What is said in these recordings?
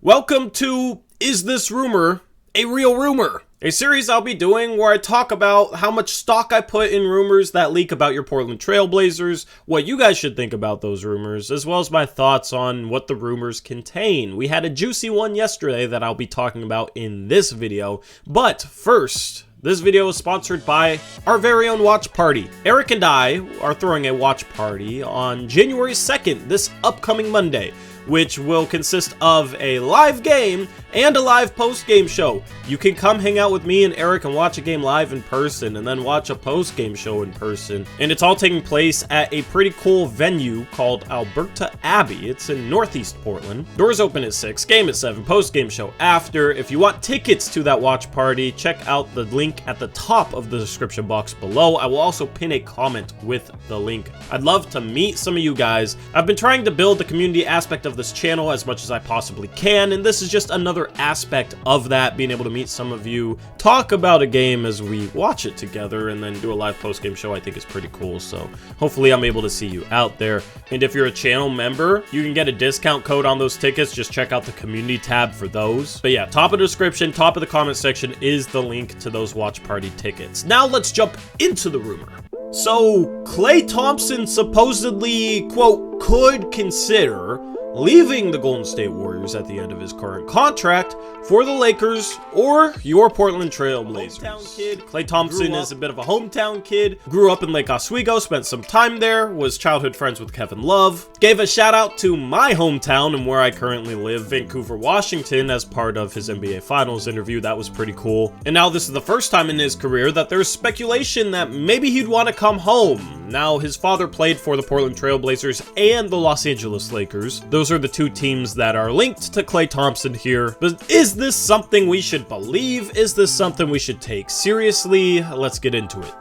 Welcome to Is This Rumor a Real Rumor? A series I'll be doing where I talk about how much stock I put in rumors that leak about your Portland Trail Blazers, what you guys should think about those rumors, as well as my thoughts on what the rumors contain. We had a juicy one yesterday that I'll be talking about in this video, but first, this video is sponsored by our very own watch party. Eric and I are throwing a watch party on January 2nd, this upcoming Monday, which will consist of a live game and a live post-game show. You can come hang out with me and Eric and watch a game live in person and then watch a post-game show in person. And it's all taking place at a pretty cool venue called Alberta Abbey. It's in Northeast Portland. Doors open at 6, game at 7, post-game show after. If you want tickets to that watch party, check out the link at the top of the description box below. I will also pin a comment with the link. I'd love to meet some of you guys. I've been trying to build the community aspect of this channel as much as I possibly can, and this is just another aspect of that, being able to meet some of you, talk about a game as we watch it together, and then do a live post-game show. I think is pretty cool, so hopefully I'm able to see you out there. And if you're a channel member, you can get a discount code on those tickets. Just check out the community tab for those. But yeah, top of the description, top of the comment section is the link to those watch party tickets. Now let's jump into the rumor. So, Klay Thompson supposedly, quote, could consider leaving the Golden State Warriors at the end of his current contract for the Lakers or your Portland Trail Blazers. Hometown kid. Klay Thompson is a bit of a hometown kid. Grew up in Lake Oswego, spent some time there, was childhood friends with Kevin Love. Gave a shout out to my hometown and where I currently live, Vancouver, Washington, as part of his NBA Finals interview. That was pretty cool. And now this is the first time in his career that there's speculation that maybe he'd want to come home. Now, his father played for the Portland Trail Blazers and the Los Angeles Lakers. Those are the two teams that are linked to Klay Thompson here. But is this something we should believe? Is this something we should take seriously? Let's get into it.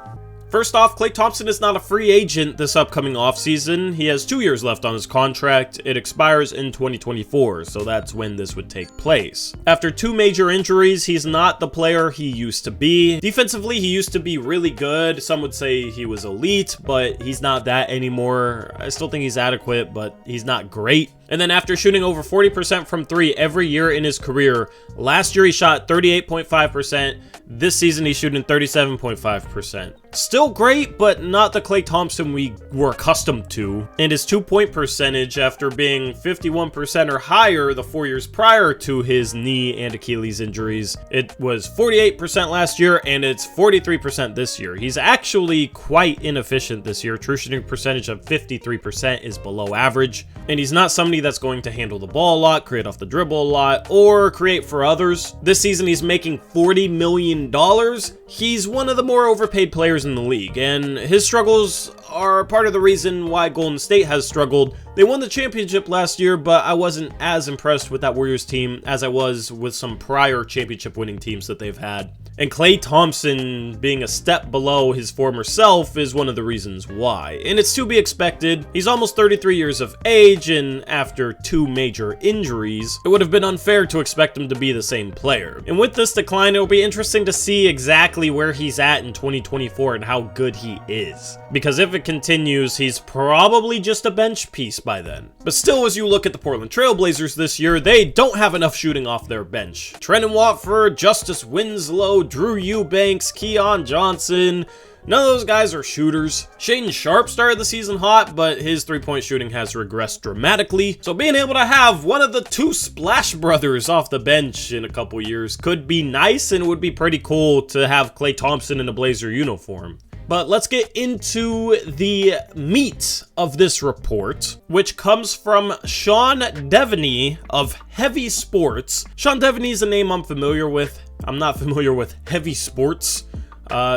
First off, Klay Thompson is not a free agent this upcoming offseason. He has 2 years left on his contract. It expires in 2024, so that's when this would take place. After 2 major injuries, he's not the player he used to be. Defensively, he used to be really good. Some would say he was elite, but he's not that anymore. I still think he's adequate, but he's not great. And then after shooting over 40% from 3 every year in his career, last year he shot 38.5%. This season he's shooting 37.5%. Still great, but not the Klay Thompson we were accustomed to. And his 2-point percentage, after being 51% or higher the 4 years prior to his knee and Achilles injuries, it was 48% last year and it's 43% this year. He's actually quite inefficient this year. True shooting percentage of 53% is below average. And he's not somebody that's going to handle the ball a lot, create off the dribble a lot, or create for others. This season he's making $40 million. He's one of the more overpaid players in the league, and his struggles are part of the reason why Golden State has struggled. They won the championship last year, but I wasn't as impressed with that Warriors team as I was with some prior championship winning teams that they've had. And Klay Thompson being a step below his former self is one of the reasons why. And it's to be expected. He's almost 33 years of age, and after 2 major injuries, it would have been unfair to expect him to be the same player. And with this decline, it'll be interesting to see exactly where he's at in 2024 and how good he is. Because if it continues, he's probably just a bench piece by then. But still, as you look at the Portland Trail Blazers this year, they don't have enough shooting off their bench. Trendon Watford, Justice Winslow, Drew Eubanks, Keon Johnson, none of those guys are shooters. Shaedon Sharpe started the season hot, but his 3-point shooting has regressed dramatically. So being able to have one of the 2 Splash Brothers off the bench in a couple years could be nice, and it would be pretty cool to have Klay Thompson in a Blazer uniform. But let's get into the meat of this report, which comes from Sean Devaney of Heavy Sports. Sean Devaney is a name I'm familiar with. I'm not familiar with Heavy Sports.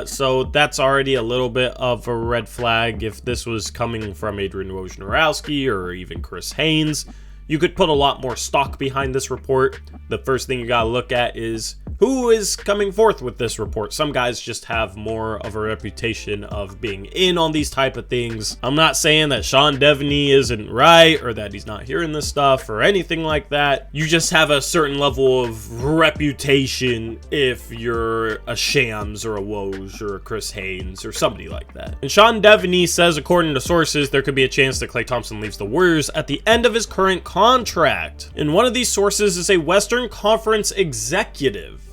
So that's already a little bit of a red flag. If this was coming from Adrian Wojnarowski or even Chris Haynes, you could put a lot more stock behind this report. The first thing you gotta look at is, who is coming forth with this report. Some guys just have more of a reputation of being in on these type of things. I'm not saying that Sean Devaney isn't right or that he's not hearing this stuff or anything like that. You just have a certain level of reputation if you're a Shams or a Woj or a Chris Haynes or somebody like that. And Sean Devaney says, according to sources, there could be a chance that Klay Thompson leaves the Warriors at the end of his current contract. And one of these sources is a Western Conference executive.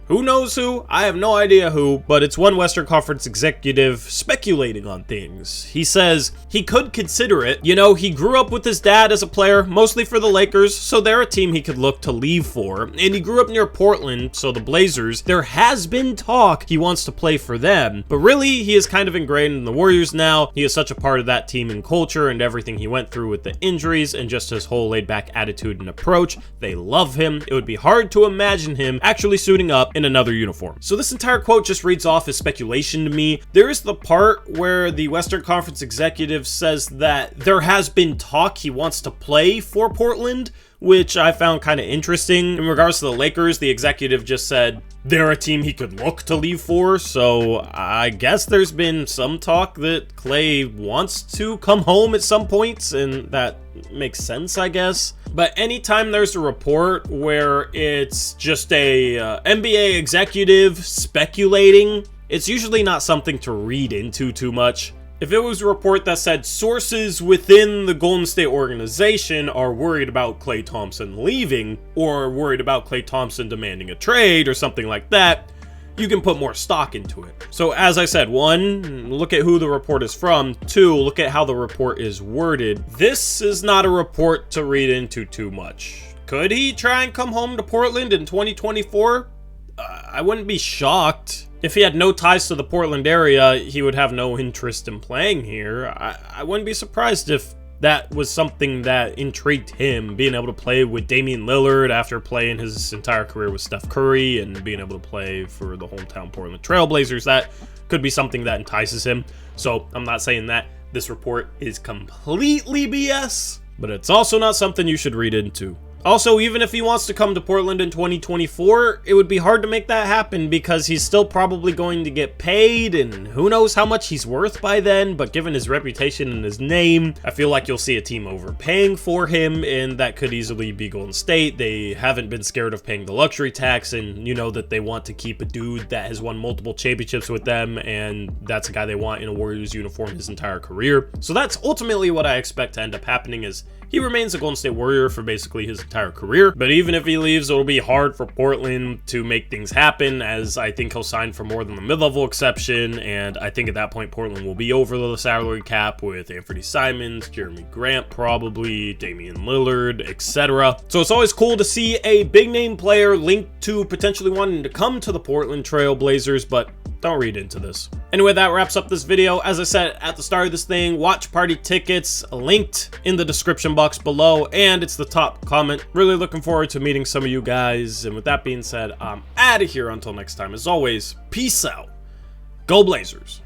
Who knows who? I have no idea who, but it's one Western Conference executive speculating on things. He says he could consider it. You know, he grew up with his dad as a player, mostly for the Lakers, so they're a team he could look to leave for. And he grew up near Portland, so the Blazers, there has been talk he wants to play for them. But really, he is kind of ingrained in the Warriors now. He is such a part of that team and culture and everything he went through with the injuries and just his whole laid-back attitude and approach. They love him. It would be hard to imagine him actually suiting up in another uniform. So this entire quote just reads off as speculation to me. There is the part where the Western Conference executive says that there has been talk he wants to play for Portland, which I found kind of interesting. In regards to the Lakers, the executive just said they're a team he could look to leave for, so I guess there's been some talk that Klay wants to come home at some points, and that makes sense, I guess. But anytime there's a report where it's just a NBA executive speculating, it's usually not something to read into too much. If it was a report that said sources within the Golden State organization are worried about Klay Thompson leaving, or worried about Klay Thompson demanding a trade or something like that, you can put more stock into it. So as I said, 1, look at who the report is from. 2, look at how the report is worded. This is not a report to read into too much. Could he try and come home to Portland in 2024? I wouldn't be shocked. If he had no ties to the Portland area, he would have no interest in playing here. I wouldn't be surprised if that was something that intrigued him, being able to play with Damian Lillard after playing his entire career with Steph Curry and being able to play for the hometown Portland Trail Blazers. That could be something that entices him. So I'm not saying that this report is completely BS, but it's also not something you should read into. Also, even if he wants to come to Portland in 2024, it would be hard to make that happen because he's still probably going to get paid, and who knows how much he's worth by then, but given his reputation and his name, I feel like you'll see a team overpaying for him, and that could easily be Golden State. They haven't been scared of paying the luxury tax, and you know that they want to keep a dude that has won multiple championships with them, and that's a guy they want in a Warriors uniform his entire career. So that's ultimately what I expect to end up happening, is he remains a Golden State Warrior for basically his entire career. But even if he leaves, it'll be hard for Portland to make things happen, as I think he'll sign for more than the mid-level exception, and I think at that point Portland will be over the salary cap with Anthony Simons, Jeremy Grant probably, Damian Lillard, etc. So it's always cool to see a big-name player linked to potentially wanting to come to the Portland Trail Blazers, but don't read into this. Anyway, that wraps up this video. As I said at the start of this thing, watch party tickets linked in the description box below, and it's the top comment. Really looking forward to meeting some of you guys, and with that being said, I'm out of here until next time. As always, peace out. Go Blazers.